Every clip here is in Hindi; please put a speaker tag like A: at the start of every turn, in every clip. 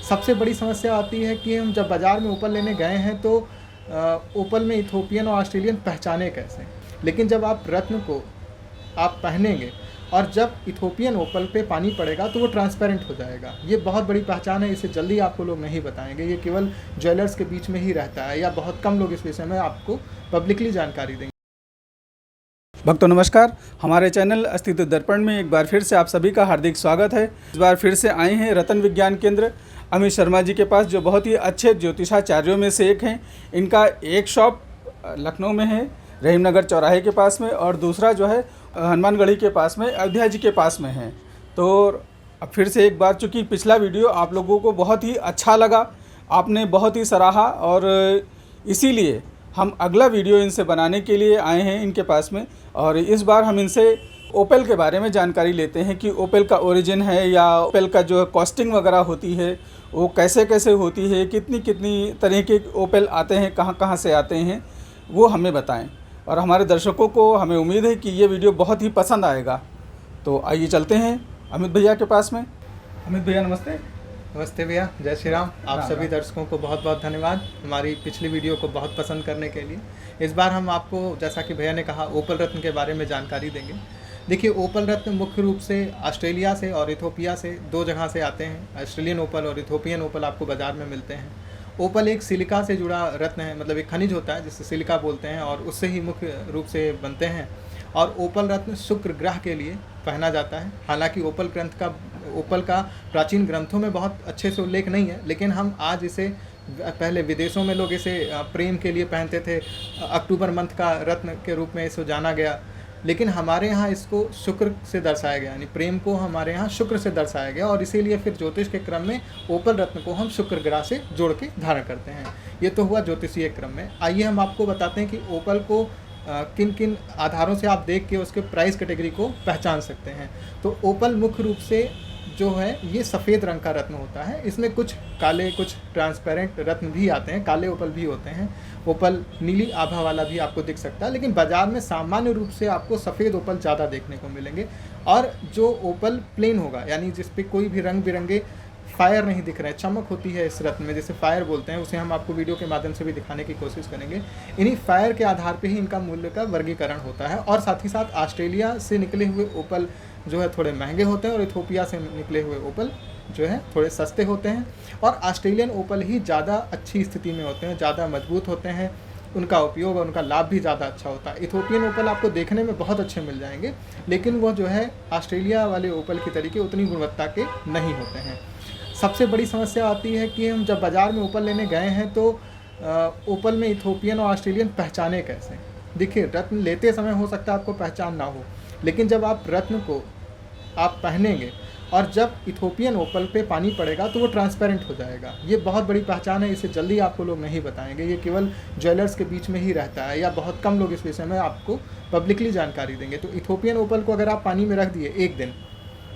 A: सबसे बड़ी समस्या आती है कि हम जब बाज़ार में ओपल लेने गए हैं तो ओपल में इथोपियन और ऑस्ट्रेलियन पहचाने कैसे। लेकिन जब आप रत्न को आप पहनेंगे और जब इथोपियन ओपल पे पानी पड़ेगा तो वो ट्रांसपेरेंट हो जाएगा। ये बहुत बड़ी पहचान है, इसे जल्दी आपको लोग नहीं बताएंगे। ये केवल ज्वेलर्स के बीच में ही रहता है या बहुत कम लोग इस विषय में आपको पब्लिकली जानकारी देंगे।
B: भक्तों नमस्कार, हमारे चैनल अस्तित्व दर्पण में एक बार फिर से आप सभी का हार्दिक स्वागत है। इस बार फिर से आए हैं रतन विज्ञान केंद्र अमित शर्मा जी के पास, जो बहुत ही अच्छे ज्योतिषाचार्यों में से एक हैं। इनका एक शॉप लखनऊ में है, रहीम नगर चौराहे के पास में, और दूसरा जो है हनुमानगढ़ी के पास में, अयोध्या जी के पास में है। तो अब फिर से एक बार, चूँकि पिछला वीडियो आप लोगों को बहुत ही अच्छा लगा, आपने बहुत ही सराहा, और इसीलिए हम अगला वीडियो इनसे बनाने के लिए आए हैं इनके पास में। और इस बार हम इनसे ओपल के बारे में जानकारी लेते हैं कि ओपल का ओरिजिन है या ओपल का जो कॉस्टिंग वगैरह होती है वो कैसे कैसे होती है, कितनी कितनी तरह के ओपल आते हैं, कहाँ कहाँ से आते हैं, वो हमें बताएं। और हमारे दर्शकों को हमें उम्मीद है कि ये वीडियो बहुत ही पसंद आएगा। तो आइए चलते हैं अमित भैया के पास में। अमित भैया नमस्ते।
A: नमस्ते भैया, जय श्री राम। आप सभी दर्शकों को बहुत बहुत धन्यवाद हमारी पिछली वीडियो को बहुत पसंद करने के लिए। इस बार हम आपको, जैसा कि भैया ने कहा, ओपल रत्न के बारे में जानकारी देंगे। देखिए, ओपल रत्न मुख्य रूप से ऑस्ट्रेलिया से और इथोपिया से, दो जगह से आते हैं। ऑस्ट्रेलियन ओपल और इथोपियन ओपल आपको बाज़ार में मिलते हैं। ओपल एक सिलिका से जुड़ा रत्न है, मतलब एक खनिज होता है जिसे सिलिका बोलते हैं, और उससे ही मुख्य रूप से बनते हैं। और ओपल रत्न शुक्र ग्रह के लिए पहना जाता है। हालांकि ओपल का प्राचीन ग्रंथों में बहुत अच्छे से उल्लेख नहीं है, लेकिन हम आज इसे, पहले विदेशों में लोग इसे प्रेम के लिए पहनते थे, अक्टूबर मंथ का रत्न के रूप में इसे जाना गया। लेकिन हमारे यहाँ इसको शुक्र से दर्शाया गया, यानी प्रेम को हमारे यहाँ शुक्र से दर्शाया गया, और इसीलिए फिर ज्योतिष के क्रम में ओपल रत्न को हम शुक्र ग्रह से जोड़ के धारण करते हैं। ये तो हुआ ज्योतिषीय क्रम में। आइए हम आपको बताते हैं कि ओपल को किन किन आधारों से आप देख के उसके प्राइस कैटेगरी को पहचान सकते हैं। तो ओपल मुख्य रूप से जो है ये सफ़ेद रंग का रत्न होता है। इसमें कुछ काले, कुछ ट्रांसपेरेंट रत्न भी आते हैं, काले ओपल भी होते हैं। ओपल नीली आभा वाला भी आपको दिख सकता है, लेकिन बाज़ार में सामान्य रूप से आपको सफ़ेद ओपल ज़्यादा देखने को मिलेंगे। और जो ओपल प्लेन होगा, यानी जिस पे कोई भी रंग बिरंगे फायर नहीं दिख रहे हैं, चमक होती है इस रत्न में, जैसे फायर बोलते हैं, उसे हम आपको वीडियो के माध्यम से भी दिखाने की कोशिश करेंगे। इन्हीं फायर के आधार पे ही इनका मूल्य का वर्गीकरण होता है। और साथ ही साथ ऑस्ट्रेलिया से निकले हुए ओपल जो है थोड़े महंगे होते हैं, और इथोपिया से निकले हुए ओपल जो है थोड़े सस्ते होते हैं। और ऑस्ट्रेलियन ओपल ही ज़्यादा अच्छी स्थिति में होते हैं, ज़्यादा मजबूत होते हैं, उनका उपयोग और उनका लाभ भी ज़्यादा अच्छा होता है। इथोपियन ओपल आपको देखने में बहुत अच्छे मिल जाएंगे, लेकिन वो जो है ऑस्ट्रेलिया वाले ओपल की तरीके उतनी गुणवत्ता के नहीं होते हैं। सबसे बड़ी समस्या आती है कि हम जब बाज़ार में ओपल लेने गए हैं तो ओपल में इथोपियन और ऑस्ट्रेलियन पहचाने कैसे। देखिए, रत्न लेते समय हो सकता है आपको पहचान ना हो, लेकिन जब आप रत्न को आप पहनेंगे और जब इथोपियन ओपल पे पानी पड़ेगा तो वो ट्रांसपेरेंट हो जाएगा। ये बहुत बड़ी पहचान है, इसे जल्दी आपको लोग नहीं बताएंगे। ये केवल ज्वेलर्स के बीच में ही रहता है या बहुत कम लोग इस विषय में आपको पब्लिकली जानकारी देंगे। तो इथोपियन ओपल को अगर आप पानी में रख दिए एक दिन,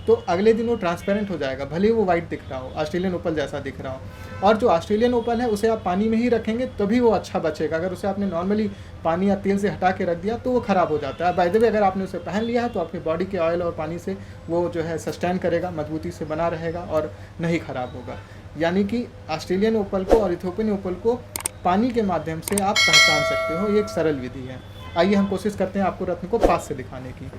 A: तो अगले दिन वो ट्रांसपेरेंट हो जाएगा, भले ही वो वाइट दिख रहा हो, ऑस्ट्रेलियन ओपल जैसा दिख रहा हो। और जो ऑस्ट्रेलियन ओपल है उसे आप पानी में ही रखेंगे तभी वो अच्छा बचेगा। अगर उसे आपने नॉर्मली पानी या तेल से हटा के रख दिया तो वो ख़राब हो जाता है। बाय द वे, अगर आपने उसे पहन लिया है तो आपकी बॉडी के ऑयल और पानी से वो जो है सस्टेन करेगा, मजबूती से बना रहेगा और नहीं ख़राब होगा। यानी कि ऑस्ट्रेलियन ओपल को और इथोपियन ओपल को पानी के माध्यम से आप पहचान सकते हो। ये एक सरल विधि है। आइए हम कोशिश करते हैं आपको रत्न को पास से दिखाने की।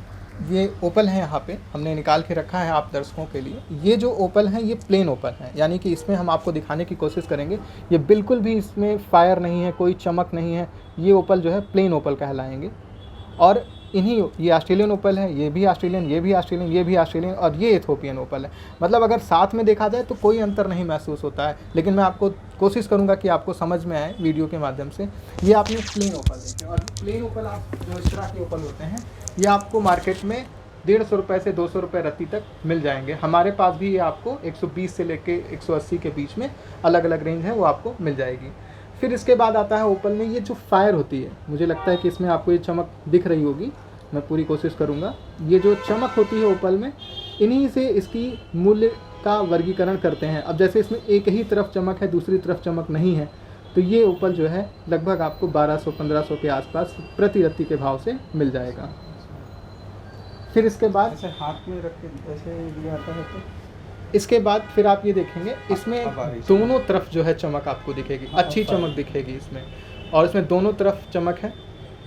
A: ये ओपल है, यहाँ पे हमने निकाल के रखा है आप दर्शकों के लिए। ये जो ओपल है ये प्लेन ओपल है, यानी कि इसमें हम आपको दिखाने की कोशिश करेंगे। ये बिल्कुल भी इसमें फायर नहीं है, कोई चमक नहीं है। ये ओपल जो है प्लेन ओपल कहलाएंगे। और ये ऑस्ट्रेलियन ओपल है, ये भी ऑस्ट्रेलियन, ये भी ऑस्ट्रेलियन, ये भी ऑस्ट्रेलियन, और ये इथोपियन ओपल है। मतलब अगर साथ में देखा जाए तो कोई अंतर नहीं महसूस होता है, लेकिन मैं आपको कोशिश करूंगा कि आपको समझ में आए वीडियो के माध्यम से। ये आपने प्लेन ओपल देखे, और प्लेन ओपल आप जो इस तरह के ओपल होते हैं ये आपको मार्केट में 150 रुपये से 200 रुपये रत्ती तक मिल जाएंगे। हमारे पास भी ये आपको 120 से लेके 180 के बीच में अलग अलग रेंज है, वो आपको मिल जाएगी। फिर इसके बाद आता है ओपल में ये जो फायर होती है, मुझे लगता है कि इसमें आपको ये चमक दिख रही होगी, मैं पूरी कोशिश करूँगा। ये जो चमक होती है ओपल में, इन्हीं से इसकी मूल्य का वर्गीकरण करते हैं। अब जैसे इसमें एक ही तरफ चमक है, दूसरी तरफ चमक नहीं है, तो ये ओपल जो है लगभग आपको 1200-1500 के आसपास प्रति रत्ती के भाव से मिल जाएगा। फिर इसके बाद
B: ऐसे हाथ में रख के ऐसे लिया आता है तो
A: इसके बाद फिर आप ये देखेंगे इसमें
B: अब आ रही है।
A: दोनों तरफ जो है चमक आपको दिखेगी, अच्छी चमक दिखेगी इसमें, और इसमें दोनों तरफ चमक है,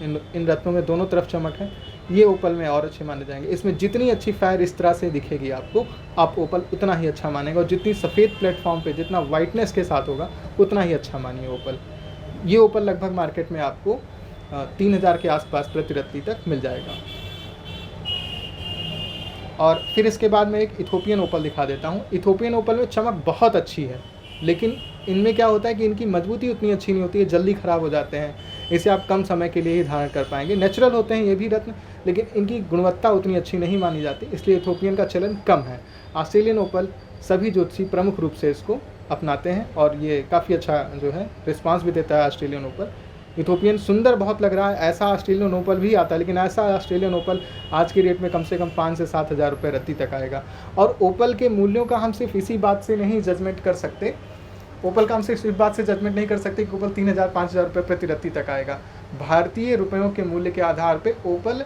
A: इन रत्नों में दोनों तरफ चमक है। ये ओपल में और अच्छे माने जाएंगे। इसमें जितनी अच्छी फायर इस तरह से दिखेगी आपको, आप ओपल उतना ही अच्छा मानेंगे, और जितनी सफ़ेद प्लेटफॉर्म पे जितना वाइटनेस के साथ होगा उतना ही अच्छा मानिए ओपल। ये ओपल लगभग मार्केट में आपको 3000 के आसपास प्रति रत्ती तक मिल जाएगा। और फिर इसके बाद मैं एक इथोपियन ओपल दिखा देता हूँ। इथोपियन ओपल में चमक बहुत अच्छी है, लेकिन इनमें क्या होता है कि इनकी मजबूती उतनी अच्छी नहीं होती है, जल्दी ख़राब हो जाते हैं। इसे आप कम समय के लिए ही धारण कर पाएंगे। नेचुरल होते हैं ये भी रत्न, लेकिन इनकी गुणवत्ता उतनी अच्छी नहीं मानी जाती, इसलिए इथोपियन का चलन कम है। ऑस्ट्रेलियन ओपल सभी ज्योतिषी प्रमुख रूप से इसको अपनाते हैं, और ये काफ़ी अच्छा जो है रिस्पांस भी देता है ऑस्ट्रेलियन ओपल। इथोपियन सुंदर बहुत लग रहा है, ऐसा ऑस्ट्रेलियन ओपल भी आता है, लेकिन ऐसा ऑस्ट्रेलियन ओपल आज की रेट में से कम 5 से 7 हज़ार रुपये रत्ती तक आएगा। और ओपल के मूल्यों का हम सिर्फ इसी बात से नहीं जजमेंट कर सकते, ओपल का हम सिर्फ इस बात से जजमेंट नहीं कर सकते कि ओपल 3000 5000 रुपये प्रति रत्ती तक आएगा। भारतीय रुपयों के मूल्य के आधार पे ओपल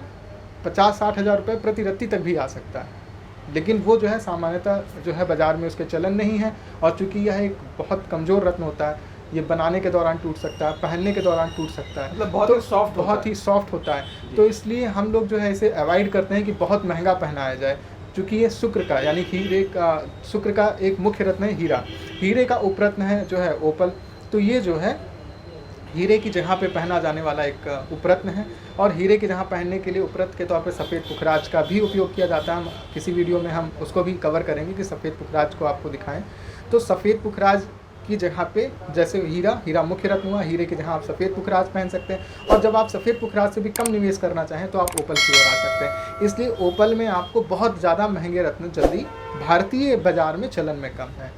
A: 50-60 हज़ार रुपये प्रति रत्ती तक भी आ सकता है, लेकिन वो जो है सामान्यतः जो है बाज़ार में उसके चलन नहीं है। और चूँकि यह एक बहुत कमज़ोर रत्न होता है, ये बनाने के दौरान टूट सकता है, पहनने के दौरान टूट सकता है,
B: मतलब बहुत ही सॉफ्ट
A: होता है। तो इसलिए हम लोग जो है इसे अवॉइड करते हैं कि बहुत महंगा पहनाया जाए, क्योंकि ये शुक्र का यानी हीरे का, शुक्र का एक मुख्य रत्न है हीरा, हीरे का उपरत्न है जो है ओपल। तो ये जो है हीरे की जगह पे पहना जाने वाला एक उपरत्न है, और हीरे की जगह पहनने के लिए उपरत्न के तौर पे सफ़ेद पुखराज का भी उपयोग किया जाता है। हम किसी वीडियो में हम उसको भी कवर करेंगे कि सफ़ेद पुखराज को आपको दिखाएं। तो सफ़ेद पुखराज की जगह पे जैसे हीरा मुख्य रत्न हुआ, हीरे की जगह आप सफ़ेद पुखराज पहन सकते हैं, और जब आप सफ़ेद पुखराज से भी कम निवेश करना चाहें तो आप ओपल की ओर आ सकते हैं। इसलिए ओपल में आपको बहुत ज़्यादा महंगे रत्न जल्दी भारतीय बाज़ार में चलन में कम है।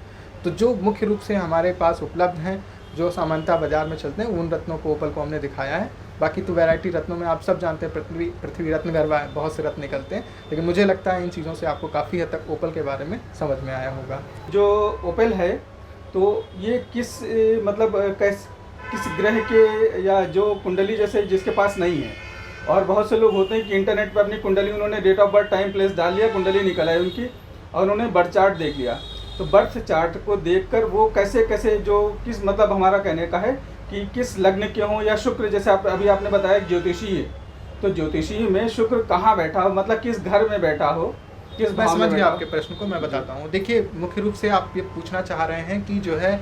A: तो जो मुख्य रूप से हमारे पास उपलब्ध हैं, जो सामान्यतः बाज़ार में चलते हैं, उन रत्नों को ओपल को हमने दिखाया है। बाकी तो वैरायटी रत्नों में आप सब जानते हैं, पृथ्वी रत्न गरबा है, बहुत से रत्न निकलते हैं, लेकिन मुझे लगता है इन चीज़ों से आपको काफ़ी हद तक ओपल के बारे में समझ में आया होगा।
B: जो ओपल है तो ये किस मतलब किस ग्रह के, या जो कुंडली जैसे जिसके पास नहीं है, और बहुत से लोग होते हैं कि इंटरनेट पर अपनी कुंडली उन्होंने date of birth time place डाल लिया, कुंडली निकल आई उनकी, और उन्होंने बर्थ चार्ट देख लिया। तो बर्थ चार्ट को देखकर वो कैसे कैसे जो किस मतलब हमारा कहने का है कि किस लग्न के हों, या शुक्र जैसे अभी आपने बताया ज्योतिषी है, तो ज्योतिषी में शुक्र कहाँ बैठा हो, मतलब किस घर में बैठा हो, किस
A: मैं समझ गया आपके प्रश्न को, मैं बताता हूँ। देखिए मुख्य रूप से आप ये पूछना चाह रहे हैं कि जो है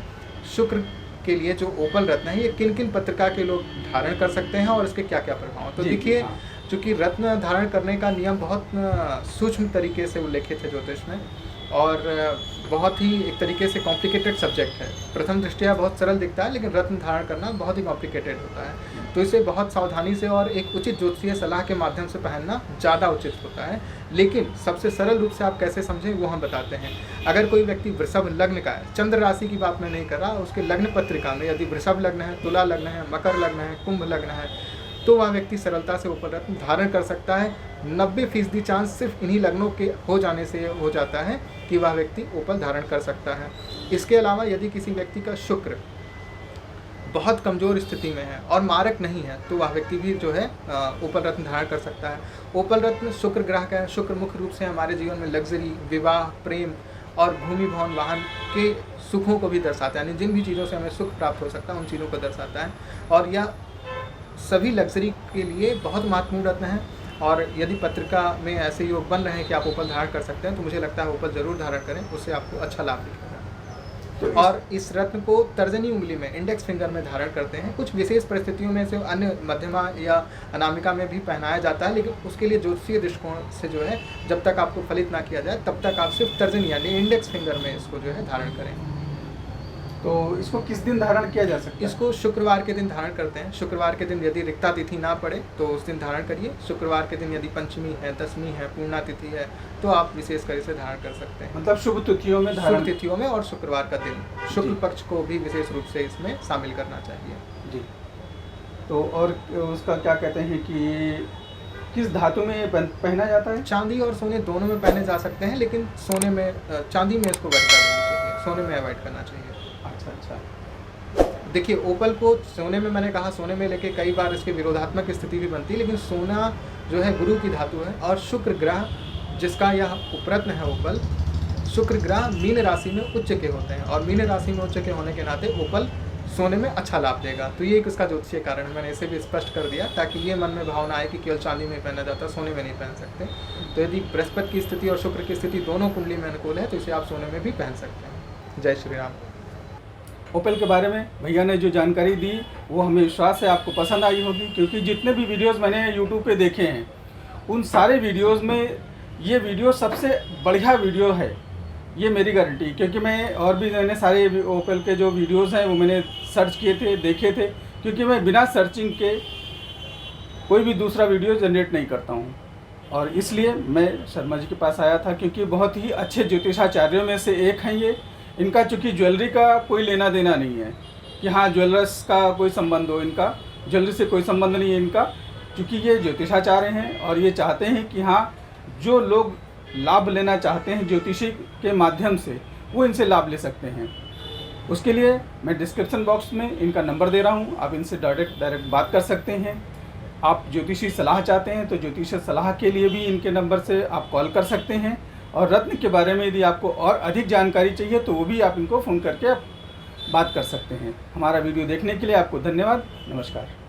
A: शुक्र के लिए जो ओपल रत्न है ये किन किन पत्रिका के लोग धारण कर सकते हैं और इसके क्या क्या प्रभाव। तो देखिए चूँकि रत्न धारण करने का नियम बहुत सूक्ष्म तरीके से उल्लेखित है ज्योतिष में, और बहुत ही एक तरीके से कॉम्प्लिकेटेड सब्जेक्ट है। प्रथम दृष्टया बहुत सरल दिखता है, लेकिन रत्न धारण करना बहुत ही कॉम्प्लिकेटेड होता है। तो इसे बहुत सावधानी से और एक उचित ज्योतिषीय सलाह के माध्यम से पहनना ज़्यादा उचित होता है। लेकिन सबसे सरल रूप से आप कैसे समझें वो हम बताते हैं। अगर कोई व्यक्ति वृषभ लग्न का है, चंद्र राशि की बात मैं नहीं कर रहा, उसके लग्न पत्रिका में यदि वृषभ लग्न है, तुला लग्न है, मकर लग्न है, कुंभ लग्न है, तो वह व्यक्ति सरलता से ओपल रत्न धारण कर सकता है। 90% चांस सिर्फ इन्हीं लग्नों के हो जाने से हो जाता है कि वह व्यक्ति ओपल धारण कर सकता है। इसके अलावा यदि किसी व्यक्ति का शुक्र बहुत कमज़ोर स्थिति में है और मारक नहीं है, तो वह व्यक्ति भी जो है ओपल रत्न धारण कर सकता है। ओपल रत्न शुक्र ग्रह का है। शुक्र मुख्य रूप से हमारे जीवन में लग्जरी, विवाह, प्रेम और भूमि भवन वाहन के सुखों को भी दर्शाता है, यानी जिन भी चीज़ों से हमें सुख प्राप्त हो सकता है उन चीज़ों को दर्शाता है, और यह सभी लग्जरी के लिए बहुत महत्वपूर्ण रत्न है। और यदि पत्रिका में ऐसे योग बन रहे हैं कि आप ओपल धारण कर सकते हैं, तो मुझे लगता है ओपल ज़रूर धारण करें, उससे आपको अच्छा लाभ दिखेगा। तो और इस रत्न को तर्जनी उंगली में, इंडेक्स फिंगर में धारण करते हैं। कुछ विशेष परिस्थितियों में से अन्य मध्यमा या अनामिका में भी पहनाया जाता है, लेकिन उसके लिए ज्योतिषीय दृष्टिकोण से जो है जब तक आपको फलित ना किया जाए तब तक आप सिर्फ तर्जनी यानी इंडेक्स फिंगर में इसको जो है धारण करें।
B: तो इसको किस दिन धारण किया जा सकता है?
A: इसको शुक्रवार के दिन धारण करते हैं। शुक्रवार के दिन यदि रिक्ता तिथि ना पड़े तो उस दिन धारण करिए। शुक्रवार के दिन यदि पंचमी है, दशमी है, पूर्णा तिथि है, तो आप विशेषकर इसे धारण कर सकते हैं।
B: मतलब शुभ तिथियों में
A: शुभ तिथियों में और शुक्रवार का दिन, शुक्ल पक्ष को भी विशेष रूप से इसमें शामिल करना चाहिए
B: जी। तो और उसका क्या कहते हैं कि किस धातु में पहना जाता है?
A: चांदी और सोने दोनों में पहने जा सकते हैं, लेकिन सोने में, चांदी में इसको अवॉइड करना चाहिए, सोने में अवॉइड करना चाहिए।
B: अच्छा।
A: देखिए ओपल को सोने में, मैंने कहा सोने में लेके कई बार इसके विरोधात्मक स्थिति भी बनती है, लेकिन सोना जो है गुरु की धातु है, और शुक्र ग्रह जिसका यह उपरत्न है ओपल, शुक्र ग्रह मीन राशि में उच्च के होते हैं और मीन राशि में उच्च के होने के नाते ओपल सोने में अच्छा लाभ देगा। तो ये एक इसका ज्योतिषीय कारण है, मैंने इसे भी स्पष्ट कर दिया ताकि ये मन में भावना आए कि केवल चांदी में पहना जाता है, सोने में नहीं पहन सकते। तो यदि बृहस्पति की स्थिति और शुक्र की स्थिति दोनों कुंडली में अनुकूल है तो इसे आप सोने में भी पहन सकते हैं। जय श्री राम।
B: ओपल के बारे में भैया ने जो जानकारी दी वो हमें विश्वास है आपको पसंद आई होगी, क्योंकि जितने भी वीडियोस मैंने यूट्यूब पे देखे हैं उन सारे वीडियोस में ये वीडियो सबसे बढ़िया वीडियो है, ये मेरी गारंटी। क्योंकि मैं और भी मैंने सारे ओपल के जो वीडियोस हैं वो मैंने सर्च किए थे, देखे थे, क्योंकि मैं बिना सर्चिंग के कोई भी दूसरा वीडियो जनरेट नहीं करता हूँ। और इसलिए मैं शर्मा जी के पास आया था, क्योंकि बहुत ही अच्छे ज्योतिषाचार्यों में से एक हैं ये। इनका चूँकि ज्वेलरी का कोई लेना देना नहीं है कि हाँ ज्वेलर्स का कोई संबंध हो, इनका ज्वेलरी से कोई संबंध नहीं है इनका, क्योंकि ये ज्योतिषाचार्य हैं और ये चाहते हैं कि हाँ जो लोग लाभ लेना चाहते हैं ज्योतिषी के माध्यम से वो इनसे लाभ ले सकते हैं। उसके लिए मैं डिस्क्रिप्शन बॉक्स में इनका नंबर दे रहा हूँ, आप इनसे डायरेक्ट बात कर सकते हैं। आप ज्योतिषी सलाह चाहते हैं तो ज्योतिषी सलाह के लिए भी इनके नंबर से आप कॉल कर सकते हैं। और रत्न के बारे में यदि आपको और अधिक जानकारी चाहिए तो वो भी आप इनको फ़ोन करके आप बात कर सकते हैं। हमारा वीडियो देखने के लिए आपको धन्यवाद। नमस्कार।